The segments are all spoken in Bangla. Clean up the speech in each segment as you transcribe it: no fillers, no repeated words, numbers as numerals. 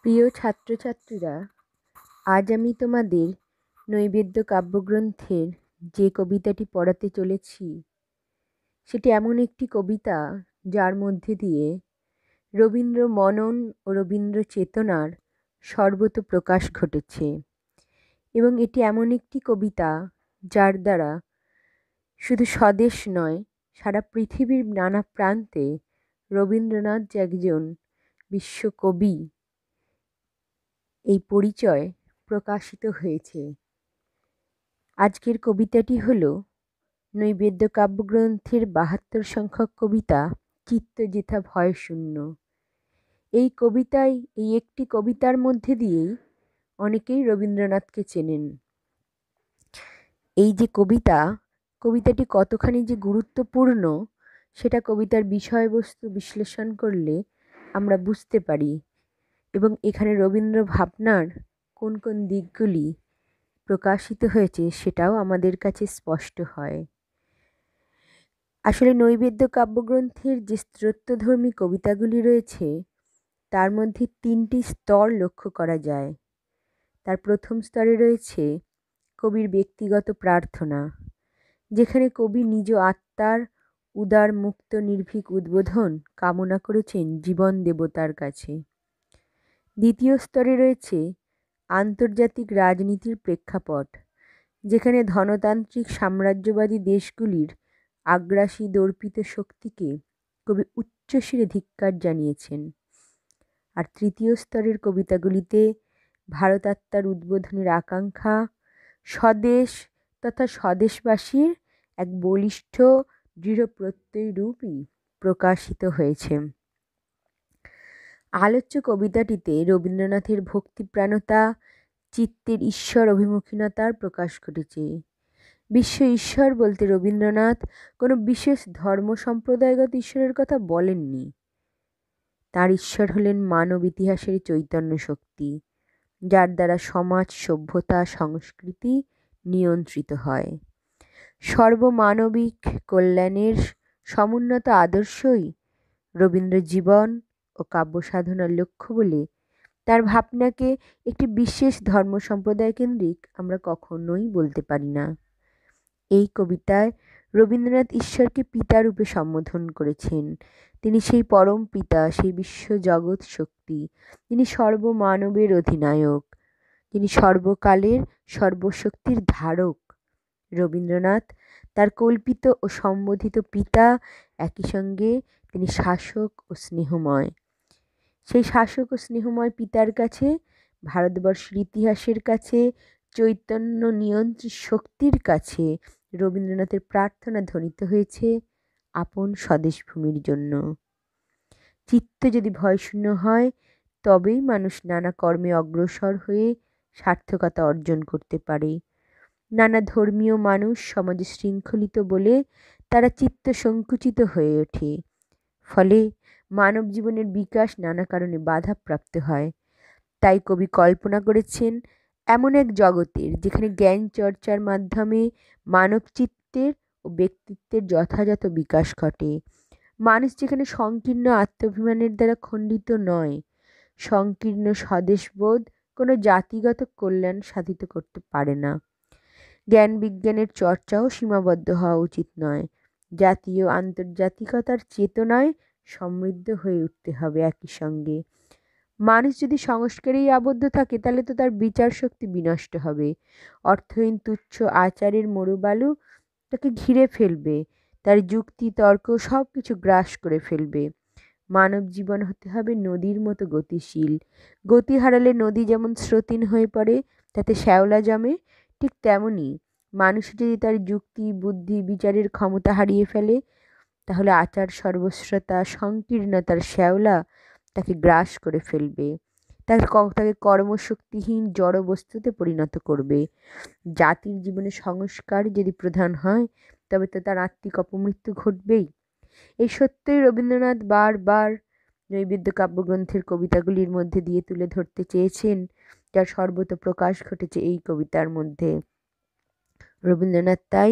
প্রিয় ছাত্রছাত্রীরা, আজ আমি তোমাদের নৈবেদ্য কাব্যগ্রন্থের যে কবিতাটি পড়াতে চলেছি সেটি এমন একটি কবিতা যার মধ্যে দিয়ে রবীন্দ্র মনন ও রবীন্দ্র চেতনার সর্বত প্রকাশ ঘটেছে এবং এটি এমন একটি কবিতা যার দ্বারা শুধু স্বদেশ নয়, সারা পৃথিবীর নানা প্রান্তে রবীন্দ্রনাথ যে একজন বিশ্বকবি এই পরিচয় প্রকাশিত হয়েছে। আজকের কবিতাটি হল নৈবেদ্য কাব্যগ্রন্থের ৭২ সংখ্যক কবিতা চিত্ত যেথা ভয় শূন্য। এই কবিতায় এই একটি কবিতার মধ্যে দিয়েই অনেকেই রবীন্দ্রনাথকে চেনেন। এই যে কবিতাটি কতখানি যে গুরুত্বপূর্ণ সেটা কবিতার বিষয়বস্তু বিশ্লেষণ করলে আমরা বুঝতে পারি এবং এখানে রবীন্দ্র ভাবনার কোন কোন দিকগুলি প্রকাশিত হয়েছে সেটাও আমাদের কাছে স্পষ্ট হয়। আসলে নৈবেদ্য কাব্যগ্রন্থের যে স্তোত্রধর্মী কবিতাগুলি রয়েছে তার মধ্যে ৩টি স্তর লক্ষ্য করা যায়। তার প্রথম স্তরে রয়েছে কবির ব্যক্তিগত প্রার্থনা, যেখানে কবি নিজ আত্মার উদার মুক্ত নির্ভীক উদ্বোধন কামনা করেছেন জীবন দেবতার কাছে। দ্বিতীয় স্তরে রয়েছে আন্তর্জাতিক রাজনীতির প্রেক্ষাপট, যেখানে ধনতান্ত্রিক সাম্রাজ্যবাদী দেশগুলির আগ্রাসী দর্পিত শক্তিকে কবি উচ্চস্বরে ধিক্কার জানিয়েছেন। আর তৃতীয় স্তরের কবিতাগুলিতে ভারতাত্মার উদ্বোধনের আকাঙ্ক্ষা, স্বদেশ তথা স্বদেশবাসীর এক বলিষ্ঠ দৃঢ় প্রত্যয় রূপই প্রকাশিত হয়েছে। আলোচ্য কবিতাটিতে রবীন্দ্রনাথের ভক্তিপ্রাণতা, চিত্তের ঈশ্বর অভিমুখীনতার প্রকাশ ঘটেছে। বিশ্ব ঈশ্বর বলতে রবীন্দ্রনাথ কোনো বিশেষ ধর্ম সম্প্রদায়গত ঈশ্বরের কথা বলেননি। তার ঈশ্বর হলেন মানব ইতিহাসের চৈতন্য শক্তি, যার দ্বারা সমাজ, সভ্যতা, সংস্কৃতি নিয়ন্ত্রিত হয়। সর্বমানবিক কল্যাণের সমুন্নত আদর্শই রবীন্দ্র জীবন ও কাব্য সাধনার লক্ষ্য বলে তার ভাবনাকে একটি বিশেষ ধর্ম সম্প্রদায় কেন্দ্রিক আমরা কখনোই বলতে পারি না। এই কবিতায় রবীন্দ্রনাথ ঈশ্বরকে পিতা রূপে সম্বোধন করেছেন। তিনি সেই পরম পিতা, সেই বিশ্ব জগৎ শক্তি, তিনি সর্বমানবের অধিনায়ক, তিনি সর্বকালের সর্বশক্তির ধারক। রবীন্দ্রনাথ তার কল্পিত ও সম্বোধিত পিতা, একই সঙ্গে তিনি শাসক ও স্নেহময়। সেই শাসক ও স্নেহময় পিতার কাছে, ভারতবর্ষের ইতিহাসের কাছে, চৈতন্য নিয়ন্ত্রী শক্তির কাছে রবীন্দ্রনাথের প্রার্থনা ধ্বনিত হয়েছে আপন স্বদেশ ভূমির জন্য। চিত্ত যদি ভয়শূন্য হয় তবেই মানুষ নানা কর্মে অগ্রসর হয়ে সার্থকতা অর্জন করতে পারে। নানা ধর্মীয় মানুষ সমাজে শৃঙ্খলিত বলে তারা চিত্ত সংকুচিত হয়ে ওঠে, ফলে মানব জীবনের বিকাশ নানা কারণে বাধাপ্রাপ্ত হয়। তাই কবি কল্পনা করেছেন এমন এক জগতের যেখানে জ্ঞান চর্চার মাধ্যমে মানব চিত্তের ও ব্যক্তিত্বের যথাযথ বিকাশ ঘটে। মানুষ যেখানে সংকীর্ণ আত্মাভিমানের দ্বারা খণ্ডিত নয়। সংকীর্ণ স্বদেশবোধ কোনো জাতিগত কল্যাণ সাধিত করতে পারে না। জ্ঞান বিজ্ঞানের চর্চাও সীমাবদ্ধ হওয়া উচিত নয়। জাতীয় আন্তর্জাতিকতার চেতনায় সমৃদ্ধ হয়ে উঠতে হবে একই সঙ্গে। মানুষ যদি সংস্কারেই আবদ্ধ থাকে তাহলে তো তার বিচার শক্তি বিনষ্ট হবে। অর্থহীন তুচ্ছ আচারের মরুবালু তাকে ঘিরে ফেলবে, তার যুক্তি তর্ক সব কিছু গ্রাস করে ফেলবে। মানব জীবন হতে হবে নদীর মতো গতিশীল। গতি হারালে নদী যেমন স্রোতহীন হয়ে পড়ে, তাতে শ্যাওলা জমে, ঠিক তেমনই মানুষ যদি তার যুক্তি, বুদ্ধি, বিচারের ক্ষমতা হারিয়ে ফেলে তাহলে আচার সর্বস্বতা, সংকীর্ণতার শ্যাওলা তাকে গ্রাস করে ফেলবে, তাকে কর্মশক্তিহীন জড় বস্তুতে পরিণত করবে। জাতির জীবনে সংস্কার যদি প্রধান হয় তবে তো তার আত্মিক অপমৃত্যু ঘটবেই। এই সত্যই রবীন্দ্রনাথ বারবার নৈবেদ্য কাব্যগ্রন্থের কবিতাগুলির মধ্যে দিয়ে তুলে ধরতে চেয়েছেন, যার সর্বত প্রকাশ ঘটেছে এই কবিতার মধ্যে। রবীন্দ্রনাথ তাই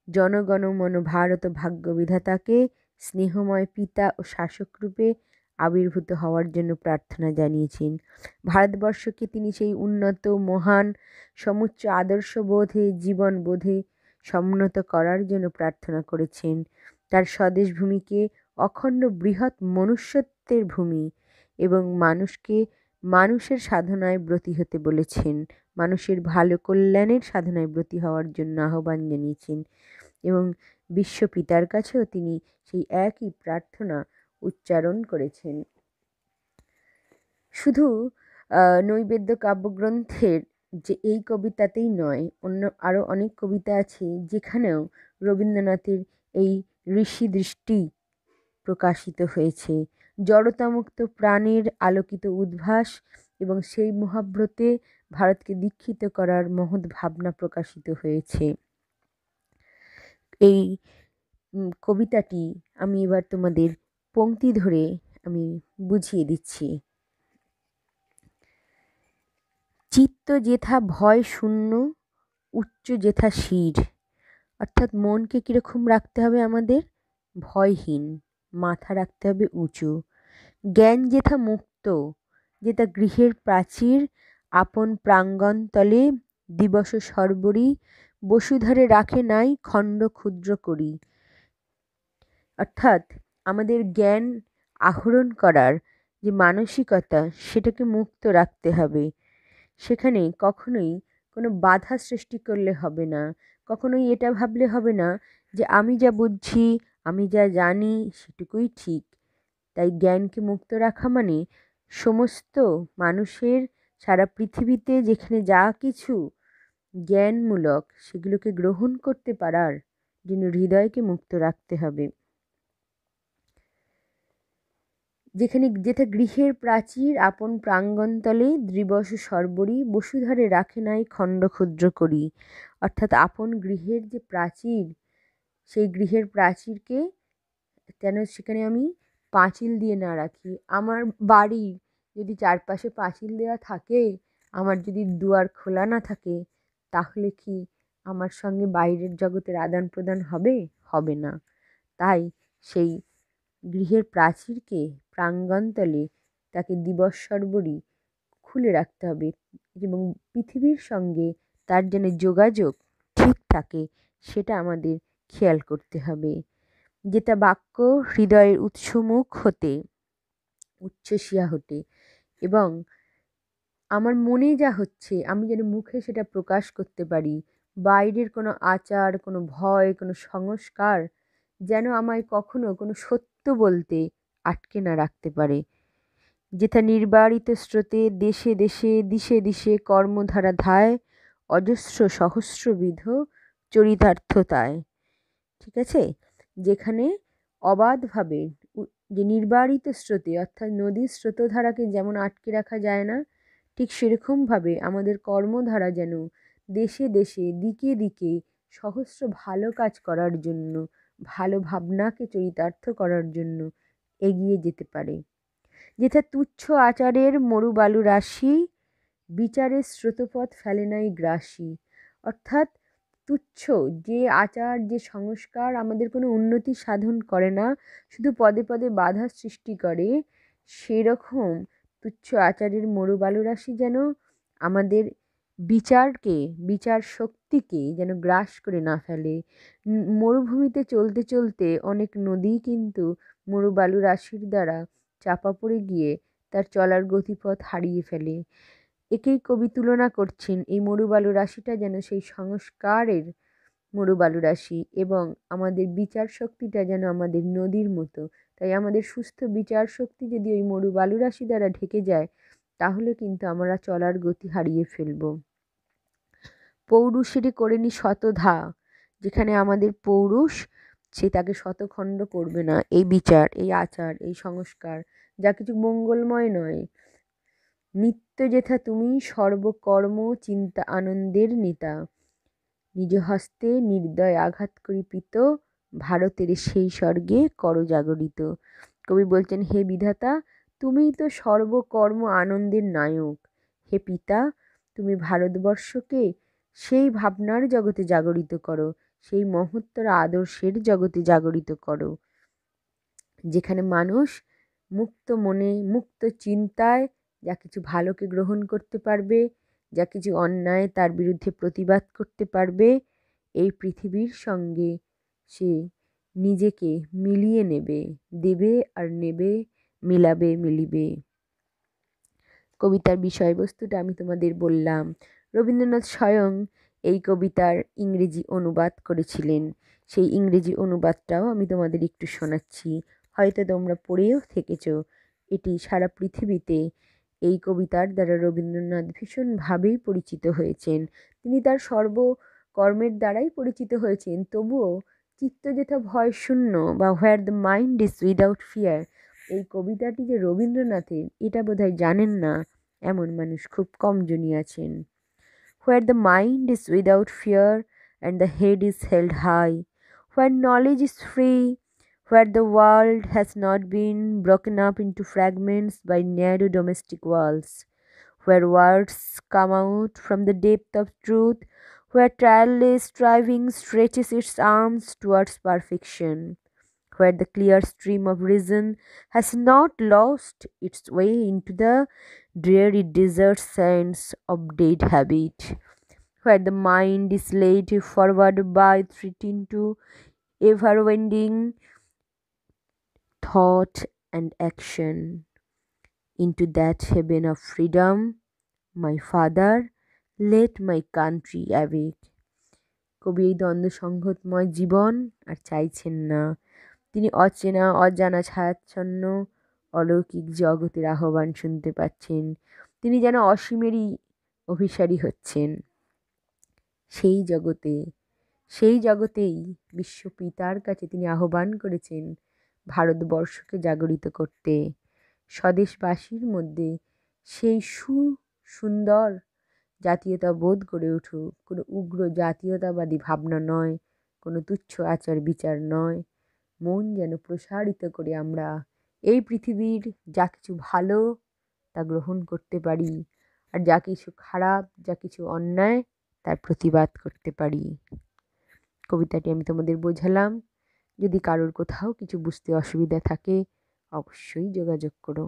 জনগণ মন ভারত ভাগ্য বিধাতাকে স্নেহময় পিতা ও শাসক রূপে আবির্ভূত হওয়ার জন্য প্রার্থনা জানিয়েছেন। ভারতবর্ষকে তিনি সেই উন্নত মহান সমুচ্চ আদর্শবোধে জীবনবোধে সমুন্নত করার জন্য প্রার্থনা করেছেন। তার স্বদেশ ভূমিকে অখণ্ড বৃহৎ মনুষ্যত্বের ভূমি এবং মানুষকে মানুষের সাধনায় ব্রতী হতে বলেছেন, মানুষের ভালো কল্যাণের সাধনায় ব্রতী হওয়ার জন্য আহ্বান জানিয়েছেন এবং বিশ্বপিতার কাছেও তিনি সেই একই প্রার্থনা উচ্চারণ করেছেন। শুধু নৈবেদ্য কাব্যগ্রন্থের যে এই কবিতাতেই নয়, অন্য আরও অনেক কবিতা আছে যেখানেও রবীন্দ্রনাথের এই ঋষি দৃষ্টি প্রকাশিত হয়েছে। জড়তামুক্ত প্রাণের আলোকিত উদ্ভাস এবং সেই মহাব্রতে ভারতকে দীক্ষিত করার মহৎ ভাবনা প্রকাশিত হয়েছে। এই কবিতাটি আমি এবার তোমাদের পংক্তি ধরে আমি বুঝিয়ে দিচ্ছি। চিত্ত যেথা ভয় শূন্য, উচ্চ যেথা শির। অর্থাৎ মনকে কীরকম রাখতে হবে আমাদের? ভয়হীন, মাথা রাখতে হবে উঁচু। জ্ঞান যেথা মুক্ত, যেথা গৃহের প্রাচীর, আপন প্রাঙ্গণ তলে দিবস সর্বরি, বসুধারে রাখে নাই খণ্ড ক্ষুদ্র করি। অর্থাৎ আমাদের জ্ঞান আহরণ করার যে মানসিকতা, সেটাকে মুক্ত রাখতে হবে। সেখানে কখনোই কোনো বাধা সৃষ্টি করলে হবে না, কখনোই এটা ভাবলে হবে না যে আমি যা বুঝছি, আমি যা জানি সেটুকুই ঠিক। তাই জ্ঞানকে মুক্ত রাখা মানে সমস্ত মানুষের সারা পৃথিবীতে যেখানে যা কিছু জ্ঞানমূলক সেগুলোকে গ্রহণ করতে পারার জন্য হৃদয়কে মুক্ত রাখতে হবে। যেখানে যেথা গৃহের প্রাচীর, আপন প্রাঙ্গণতলে দিবস সর্বরি, বসুধারে রাখে নাই খণ্ড ক্ষুদ্র করি। অর্থাৎ আপন গৃহের যে প্রাচীর, সেই গৃহের প্রাচীরকে যেন সেখানে আমি পাঁচিল দিয়ে না রাখি। আমার বাড়ি যদি চারপাশে পাঁচিল দেওয়া থাকে, আমার যদি দুয়ার খোলা না থাকে, তাহলে কি আমার সঙ্গে বাইরের জগতের আদান প্রদান হবে? হবে না। তাই সেই গৃহের প্রাচীরকে প্রাঙ্গণতলে তাকে দিবস সর্বরি খুলে রাখতে হবে এবং পৃথিবীর সঙ্গে তার যেন যোগাযোগ ঠিক থাকে সেটা আমাদের খেয়াল করতে হবে। যেটা বাক্য হৃদয়ের উৎসমুখ হতে উচ্ছ্বসিয়া হতে, এবং আমার মনে যা হচ্ছে আমি যেন মুখে সেটা প্রকাশ করতে পারি। বাইরের কোনো আচার, কোনো ভয়, কোনো সংস্কার যেন আমায় কখনো কোনো সত্য বলতে আটকে না রাখতে পারে। যেথা নির্বারিত স্রোতে দেশে দেশে দিশে দিশে কর্মধারা ধায়, অজস্র সহস্রবিধ চরিতার্থতায়। ঠিক আছে? যেখানে অবাধভাবে যে নির্বারিত স্রোতে, অর্থাৎ নদীর স্রোতধারাকে যেমন আটকে রাখা যায় না, ঠিক সেরকমভাবে আমাদের কর্মধারা যেন দেশে দেশে দিকে দিকে সহস্র ভালো কাজ করার জন্য, ভালো ভাবনাকে চরিতার্থ করার জন্য এগিয়ে যেতে পারে। যেথা তুচ্ছ আচারের মরুবালু রাশি, বিচারের স্রোতপথ ফেলে নাই গ্রাসী। অর্থাৎ তুচ্ছ যে আচার, যে সংস্কার আমাদের কোনো উন্নতি সাধন করে না, শুধু পদে পদে বাধা সৃষ্টি করে, সেরকম তুচ্ছ আচারের মরুবালু রাশি যেন আমাদের বিচারকে, বিচার শক্তিকে যেন গ্রাস করে না ফেলে। মরুভূমিতে চলতে চলতে অনেক নদী কিন্তু মরুবালু রাশির দ্বারা চাপা পড়ে গিয়ে তার চলার গতিপথ হারিয়ে ফেলে। একেই কবি তুলনা করছেন, এই মরুবালু রাশিটা যেন সেই সংস্কারের মরুবালু রাশি এবং আমাদের বিচার শক্তিটা যেন আমাদের নদীর মতো। তাই আমাদের সুস্থ বিচার শক্তি যদি ওই মরুবালু রাশি দ্বারা ঢেকে যায়, তাহলে কিন্তু আমরা চলার গতি হারিয়ে ফেলব। পৌরুষেরই করেনি শতধা, যেখানে আমাদের পৌরুষ সে তাকে শতখণ্ড করবে না। এই বিচার, এই আচার, এই সংস্কার যা কিছু মঙ্গলময় নয়। নিত্য যেথা তুমি সর্বকর্ম চিন্তা আনন্দের নেতা, নিজ হস্তে নির্দয় আঘাত করি পিত, ভারতের সেই স্বর্গে কর জাগরিত। কবি বলছেন, হে বিধাতা, তুমিই তো সর্বকর্ম আনন্দের নায়ক। হে পিতা, তুমি ভারতবর্ষকে সেই ভাবনার জগতে জাগরিত করো, সেই মহত্তর আদর্শের জগতে জাগরিত করো, যেখানে মানুষ মুক্ত মনে মুক্ত চিন্তায় যা কিছু ভালোকে গ্রহণ করতে পারবে, যা কিছু অন্যায় তার বিরুদ্ধে প্রতিবাদ করতে পারবে, এই পৃথিবীর সঙ্গে সে নিজেকে মিলিয়ে নেবে, দেবে আর নেবে, মিলাবে মিলিবে। কবিতার বিষয়বস্তুটা আমি তোমাদের বললাম। রবীন্দ্রনাথ স্বয়ং এই কবিতার ইংরেজি অনুবাদ করেছিলেন। সেই ইংরেজি অনুবাদটাও আমি তোমাদের একটু শোনাচ্ছি, হয়তো তোমরা পড়েও থেকেছো। এটি সারা পৃথিবীতে এই কবিতার দ্বারা রবীন্দ্রনাথ ভীষণভাবেই পরিচিত হয়েছেন। তিনি তার সর্বকর্মের দ্বারাই পরিচিত হয়েছেন, তবুও চিত্ত যেথা ভয় শূন্য বা where the mind is without fear, এই কবিতাটি যে রবীন্দ্রনাথের এটা বোধহয় জানেন না এমন মানুষ খুব কম জনই আছেন। Where the mind is without fear and the head is held high, where knowledge is free, where the world has not been broken up into fragments by narrow domestic walls, where words come out from the depth of truth, where tireless striving stretches its arms towards perfection, where the clear stream of reason has not lost its way into the dreary desert sands of dead habit, where the mind is laid forward by threat into ever-wending thought and action, into that heaven of freedom, my father, let my country awake. কবি এই দ্বন্দ্ব সংঘাতময় জীবন আর চাইছেন না। তিনি অচেনা অজানা ছায়াচ্ছন্ন অলৌকিক জগতের আহ্বান শুনতে পাচ্ছেন। তিনি যেন অসীমেরই অভিসারী হচ্ছেন। সেই জগতে, সেই জগতেই বিশ্বপিতার কাছে তিনি আহ্বান করেছেন ভারতবর্ষকে জাগরিত করতে। স্বদেশবাসীর মধ্যে সেই সুন্দর জাতীয়তা বোধ গড়ে উঠুক, কোনো উগ্র জাতীয়তাবাদী ভাবনা নয়, কোনো তুচ্ছ আচার বিচার নয়। মন যেন প্রসারিত করে আমরা এই পৃথিবীর যা কিছু ভালো তা গ্রহণ করতে পারি, আর যা কিছু খারাপ, যা কিছু অন্যায় তার প্রতিবাদ করতে পারি। কবিতাটি আমি তোমাদের বোঝালাম। যদি কারোর কোথাও কিছু বুঝতে অসুবিধা থাকে অবশ্যই যোগাযোগ করো।